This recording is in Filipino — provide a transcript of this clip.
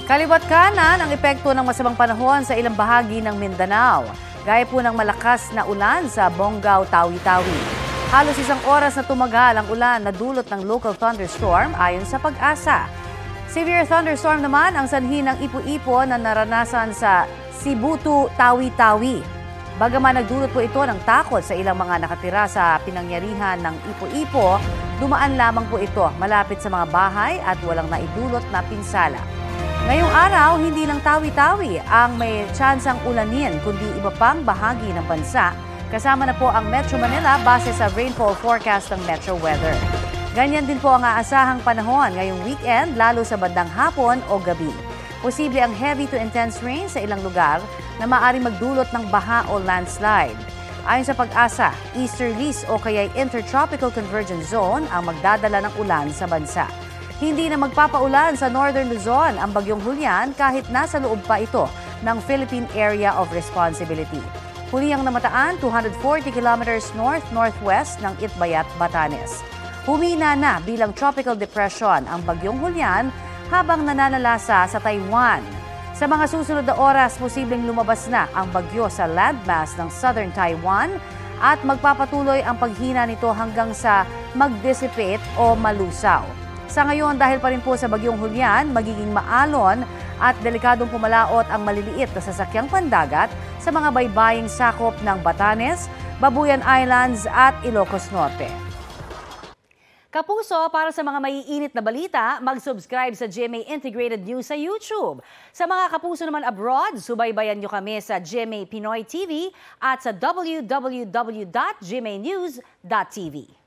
Kaliwat kanan ang epekto ng masamang panahon sa ilang bahagi ng Mindanao, gaya po ng malakas na ulan sa Bonggao, Tawi-Tawi. Halos isang oras na tumagal ang ulan na dulot ng local thunderstorm ayon sa Pag-asa. Severe thunderstorm naman ang sanhi ng Ipu-Ipo na naranasan sa Sibutu, Tawi-Tawi. Bagaman nagdulot po ito ng takot sa ilang mga nakatira sa pinangyarihan ng Ipu-Ipo, dumaan lamang po ito malapit sa mga bahay at walang naidulot na pinsala. Ngayong araw, hindi lang Tawi-Tawi ang may tsansang ulanin kundi iba pang bahagi ng bansa. Kasama na po ang Metro Manila base sa rainfall forecast ng Metro Weather. Ganyan din po ang aasahang panahon ngayong weekend lalo sa bandang hapon o gabi. Posible ang heavy to intense rain sa ilang lugar na maaaring magdulot ng baha o landslide. Ayon sa Pag-asa, easterlies o kaya intertropical convergence zone ang magdadala ng ulan sa bansa. Hindi na magpapaulan sa Northern Luzon ang Bagyong Julian kahit nasa loob pa ito ng Philippine Area of Responsibility. Huli ang namataan 240 kilometers north-northwest ng Itbayat, Batanes. Humina na bilang tropical depression ang Bagyong Julian habang nananalasa sa Taiwan. Sa mga susunod na oras, posibleng lumabas na ang bagyo sa landmass ng southern Taiwan at magpapatuloy ang paghina nito hanggang sa mag-dissipate o malusaw. Sa ngayon, dahil pa rin po sa Bagyong Julian, magiging maalon at delikadong pumalaot ang maliliit na sasakyang pandagat sa mga baybaying sakop ng Batanes, Babuyan Islands at Ilocos Norte. Kapuso, para sa mga maiinit na balita, mag-subscribe sa GMA Integrated News sa YouTube. Sa mga kapuso naman abroad, subaybayan nyo kami sa GMA Pinoy TV at sa www.gmanews.tv.